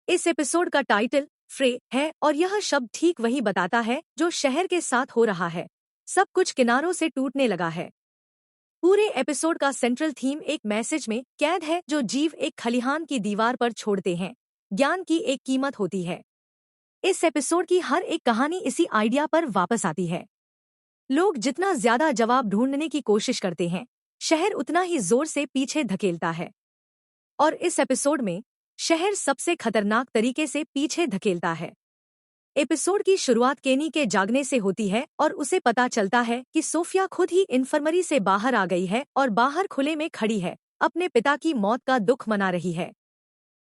इस एपिसोड का टाइटल फ्रे है और यह शब्द ठीक वही बताता है जो शहर के साथ हो रहा है। सब कुछ किनारों से टूटने लगा है। पूरे एपिसोड का सेंट्रल थीम एक मैसेज में कैद है जो जीव एक खलिहान की दीवार पर छोड़ते हैं। ज्ञान की एक कीमत होती है। इस एपिसोड की हर एक कहानी इसी आइडिया पर वापस आती है। लोग जितना ज्यादा जवाब ढूंढने की कोशिश करते हैं, शहर उतना ही जोर से पीछे धकेलता है। और इस एपिसोड में शहर सबसे खतरनाक तरीके से पीछे धकेलता है। एपिसोड की शुरुआत केनी के जागने से होती है और उसे पता चलता है कि सोफिया खुद ही इन्फर्मरी से बाहर आ गई है और बाहर खुले में खड़ी है, अपने पिता की मौत का दुख मना रही है।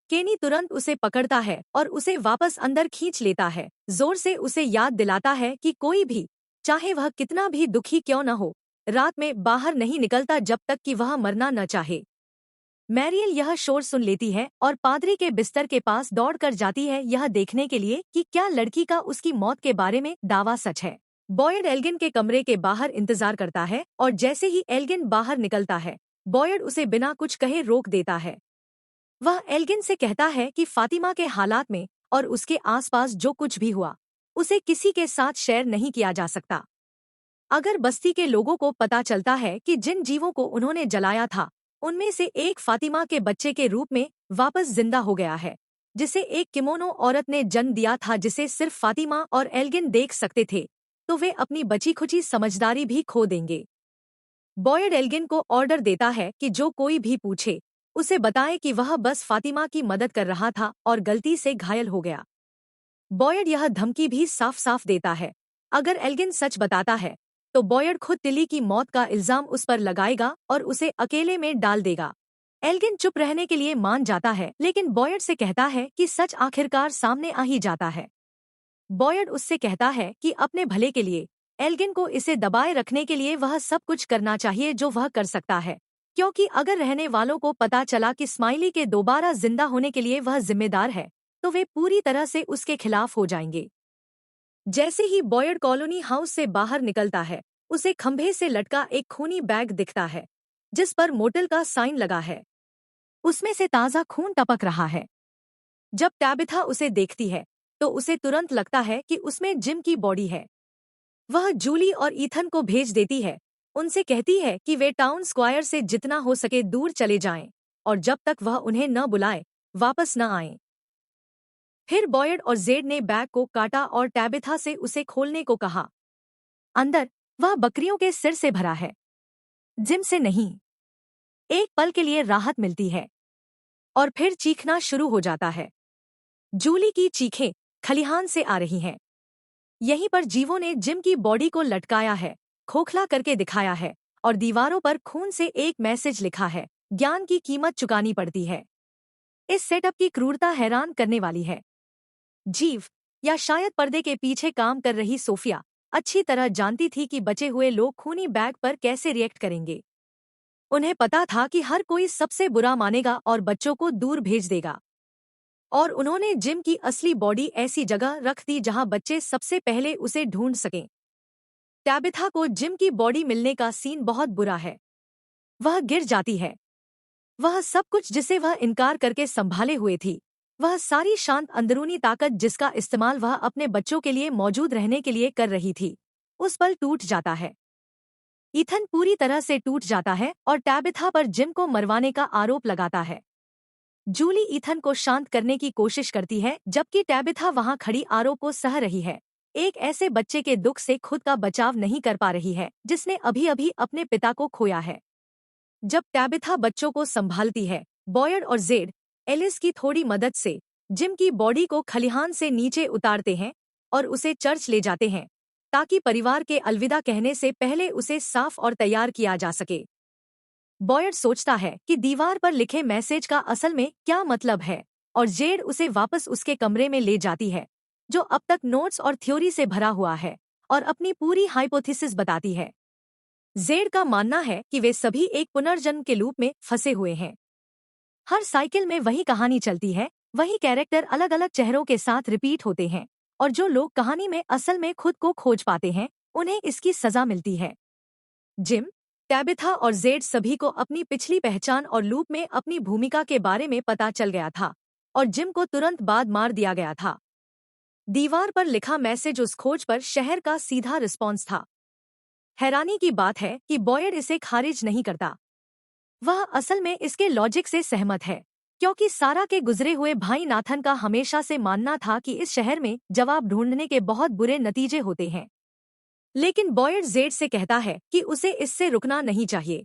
केनी तुरंत उसे पकड़ता है और उसे वापस अंदर खींच लेता है, जोर से उसे याद दिलाता है कि कोई भी, चाहे वह कितना भी दुखी क्यों न हो, रात में बाहर नहीं निकलता जब तक कि वह मरना न चाहे। मैरियल यह शोर सुन लेती है और पादरी के बिस्तर के पास दौड़कर जाती है यह देखने के लिए कि क्या लड़की का उसकी मौत के बारे में दावा सच है। बॉयड एल्गिन के कमरे के बाहर इंतजार करता है और जैसे ही एल्गिन बाहर निकलता है, बॉयड उसे बिना कुछ कहे रोक देता है। वह एल्गिन से कहता है कि फातिमा के हालात में और उसके आसपास जो कुछ भी हुआ, उसे किसी के साथ शेयर नहीं किया जा सकता। अगर बस्ती के लोगों को पता चलता है कि जिन जीवों को उन्होंने जलाया था, उनमें से एक फातिमा के बच्चे के रूप में वापस जिंदा हो गया है, जिसे एक किमोनो औरत ने जन्म दिया था जिसे सिर्फ फातिमा और एल्गिन देख सकते थे, तो वे अपनी बची खुची समझदारी भी खो देंगे। बॉयड एल्गिन को ऑर्डर देता है कि जो कोई भी पूछे, उसे बताए कि वह बस फातिमा की मदद कर रहा था और गलती से घायल हो गया। बॉयड यह धमकी भी साफ साफ देता है, अगर एल्गिन सच बताता है तो बॉयड खुद टिली की मौत का इल्जाम उस पर लगाएगा और उसे अकेले में डाल देगा। एल्गिन चुप रहने के लिए मान जाता है, लेकिन बॉयड से कहता है कि सच आखिरकार सामने आ ही जाता है। बॉयड उससे कहता है कि अपने भले के लिए, एल्गिन को इसे दबाए रखने के लिए वह सब कुछ करना चाहिए जो वह कर सकता है, क्योंकि अगर रहने वालों को पता चला कि स्माइली के दोबारा जिंदा होने के लिए वह जिम्मेदार है, तो वे पूरी तरह से उसके खिलाफ हो जाएंगे। जैसे ही बॉयड कॉलोनी हाउस से बाहर निकलता है, उसे खंभे से लटका एक खूनी बैग दिखता है, जिस पर मोटेल का साइन लगा है। उसमें से ताज़ा खून टपक रहा है। जब टैबिथा उसे देखती है, तो उसे तुरंत लगता है कि उसमें जिम की बॉडी है। वह जूली और ईथन को भेज देती है, उनसे कहती है कि वे टाउन स्क्वायर से जितना हो सके दूर चले जाएं, और जब तक वह उन्हें न बुलाए, वापस न आएं। फिर बॉयड और जेड ने बैग को काटा और टैबिथा से उसे खोलने को कहा। अंदर वह बकरियों के सिर से भरा है, जिम से नहीं। एक पल के लिए राहत मिलती है और फिर चीखना शुरू हो जाता है। जूली की चीखें खलिहान से आ रही हैं। यहीं पर जीवों ने जिम की बॉडी को लटकाया है, खोखला करके दिखाया है और दीवारों पर खून से एक मैसेज लिखा है, ज्ञान की कीमत चुकानी पड़ती है। इस सेटअप की क्रूरता हैरान करने वाली है। जीव, या शायद पर्दे के पीछे काम कर रही सोफिया, अच्छी तरह जानती थी कि बचे हुए लोग खूनी बैग पर कैसे रिएक्ट करेंगे। उन्हें पता था कि हर कोई सबसे बुरा मानेगा और बच्चों को दूर भेज देगा। और उन्होंने जिम की असली बॉडी ऐसी जगह रख दी जहां बच्चे सबसे पहले उसे ढूंढ सकें। टैबिथा को जिम की बॉडी मिलने का सीन बहुत बुरा है। वह गिर जाती है। वह सब कुछ जिसे वह इनकार करके संभाले हुए थी, वह सारी शांत अंदरूनी ताकत जिसका इस्तेमाल वह अपने बच्चों के लिए मौजूद रहने के लिए कर रही थी, उस पल टूट जाता है। ईथन पूरी तरह से टूट जाता है और टैबिथा पर जिम को मरवाने का आरोप लगाता है। जूली ईथन को शांत करने की कोशिश करती है, जबकि टैबिथा वहां खड़ी आरोप को सह रही है, एक ऐसे बच्चे के दुख से खुद का बचाव नहीं कर पा रही है जिसने अभी अभी अपने पिता को खोया है। जब टैबिथा बच्चों को संभालती है, बॉयड और जेड एलिस की थोड़ी मदद से जिम की बॉडी को खलिहान से नीचे उतारते हैं और उसे चर्च ले जाते हैं, ताकि परिवार के अलविदा कहने से पहले उसे साफ और तैयार किया जा सके। बॉयड सोचता है कि दीवार पर लिखे मैसेज का असल में क्या मतलब है, और जेड उसे वापस उसके कमरे में ले जाती है, जो अब तक नोट्स और थ्योरी से भरा हुआ है, और अपनी पूरी हाइपोथेसिस बताती है। जेड का मानना है कि वे सभी एक पुनर्जन्म के लूप में फंसे हुए हैं। हर साइकिल में वही कहानी चलती है, वही कैरेक्टर अलग अलग चेहरों के साथ रिपीट होते हैं, और जो लोग कहानी में असल में खुद को खोज पाते हैं, उन्हें इसकी सजा मिलती है। जिम, टैबिथा और जेड सभी को अपनी पिछली पहचान और लूप में अपनी भूमिका के बारे में पता चल गया था, और जिम को तुरंत बाद मार दिया गया था। दीवार पर लिखा मैसेज उस खोज पर शहर का सीधा रिस्पॉन्स था। हैरानी की बात है कि बॉयड इसे खारिज नहीं करता। वह असल में इसके लॉजिक से सहमत है, क्योंकि सारा के गुजरे हुए भाई नाथन का हमेशा से मानना था कि इस शहर में जवाब ढूंढने के बहुत बुरे नतीजे होते हैं। लेकिन बॉयड जेड से कहता है कि उसे इससे रुकना नहीं चाहिए।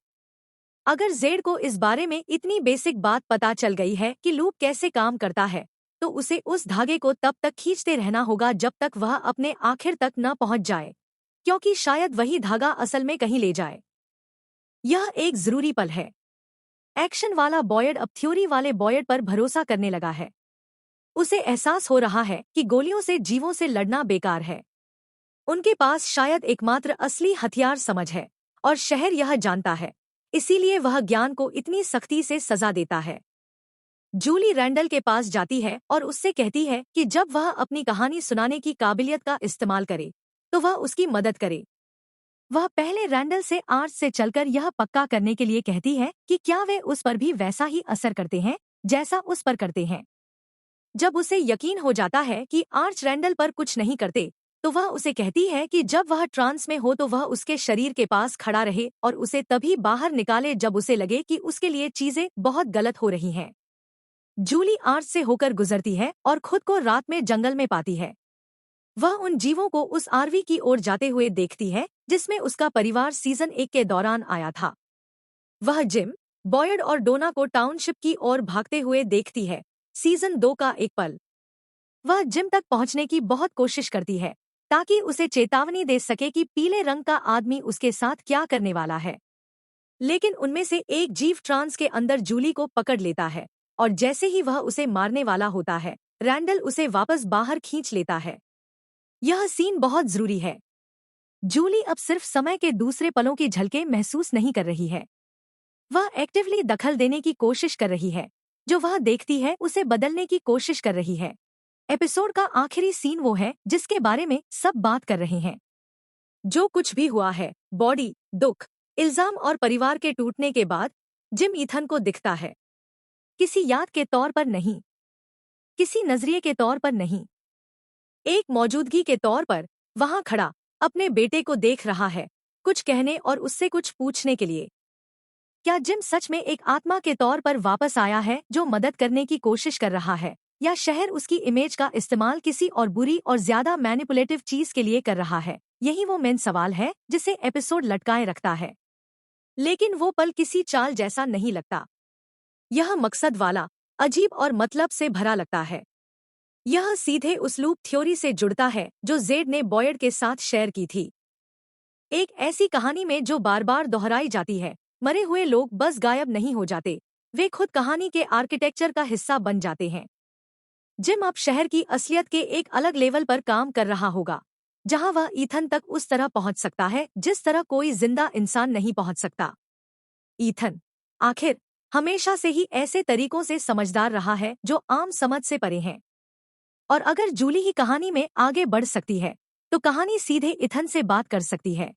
अगर जेड को इस बारे में इतनी बेसिक बात पता चल गई है कि लूप कैसे काम करता है, तो उसे उस धागे को तब तक खींचते रहना होगा जब तक वह अपने आखिर तक न पहुंच जाए, क्योंकि शायद वही धागा असल में कहीं ले जाए। यह एक जरूरी पल है। एक्शन वाला बॉयड अब थ्योरी वाले बॉयड पर भरोसा करने लगा है। उसे एहसास हो रहा है कि गोलियों से जीवों से लड़ना बेकार है। उनके पास शायद एकमात्र असली हथियार समझ है, और शहर यह जानता है, इसीलिए वह ज्ञान को इतनी सख्ती से सजा देता है। जूली रैंडल के पास जाती है और उससे कहती है कि जब वह अपनी कहानी सुनाने की काबिलियत का इस्तेमाल करे तो वह उसकी मदद करे। वह पहले रैंडल से आर्च से चलकर यह पक्का करने के लिए कहती है कि क्या वे उस पर भी वैसा ही असर करते हैं जैसा उस पर करते हैं। जब उसे यकीन हो जाता है कि आर्च रैंडल पर कुछ नहीं करते, तो वह उसे कहती है कि जब वह ट्रांस में हो तो वह उसके शरीर के पास खड़ा रहे और उसे तभी बाहर निकाले जब उसे लगे कि उसके लिए चीजें बहुत गलत हो रही हैं। जूली आर्च से होकर गुजरती है और खुद को रात में जंगल में पाती है। वह उन जीवों को उस आरवी की ओर जाते हुए देखती है जिसमें उसका परिवार सीजन 1 के दौरान आया था। वह जिम, बॉयड और डोना को टाउनशिप की ओर भागते हुए देखती है। सीजन 2 का एक पल। वह जिम तक पहुंचने की बहुत कोशिश करती है ताकि उसे चेतावनी दे सके कि पीले रंग का आदमी उसके साथ क्या करने वाला है। लेकिन उनमें से एक जीव ट्रांस के अंदर जूली को पकड़ लेता है, और जैसे ही वह उसे मारने वाला होता है, रैंडल उसे वापस बाहर खींच लेता है। यह सीन बहुत जरूरी है। जूली अब सिर्फ समय के दूसरे पलों की झलकें महसूस नहीं कर रही है। वह एक्टिवली दखल देने की कोशिश कर रही है। जो वह देखती है उसे बदलने की कोशिश कर रही है। एपिसोड का आखिरी सीन वो है जिसके बारे में सब बात कर रहे हैं। जो कुछ भी हुआ है, बॉडी, दुख, इल्जाम और परिवार के टूटने के बाद, जिम ईथन को दिखता है। किसी याद के तौर पर नहीं, किसी नजरिए के तौर पर नहीं, एक मौजूदगी के तौर पर वहां खड़ा अपने बेटे को देख रहा है, कुछ कहने और उससे कुछ पूछने के लिए। क्या जिम सच में एक आत्मा के तौर पर वापस आया है जो मदद करने की कोशिश कर रहा है, या शहर उसकी इमेज का इस्तेमाल किसी और बुरी और ज्यादा मैनिपुलेटिव चीज के लिए कर रहा है? यही वो मेन सवाल है जिसे एपिसोड लटकाए रखता है। लेकिन वो पल किसी चाल जैसा नहीं लगता। यह मकसद वाला, अजीब और मतलब से भरा लगता है। यह सीधे उस लूप थ्योरी से जुड़ता है जो जेड ने बॉयड के साथ शेयर की थी। एक ऐसी कहानी में जो बार बार दोहराई जाती है। मरे हुए लोग बस गायब नहीं हो जाते, वे खुद कहानी के आर्किटेक्चर का हिस्सा बन जाते हैं। जिम अब शहर की असलियत के एक अलग लेवल पर काम कर रहा होगा, जहां वह ईथन तक उस तरह पहुंच सकता है जिस तरह कोई जिंदा इंसान नहीं पहुंच सकता। ईथन आखिर हमेशा से ही ऐसे तरीकों से समझदार रहा है जो आम समझ से परे हैं। और अगर जूली ही कहानी में आगे बढ़ सकती है, तो कहानी सीधे ईथन से बात कर सकती है।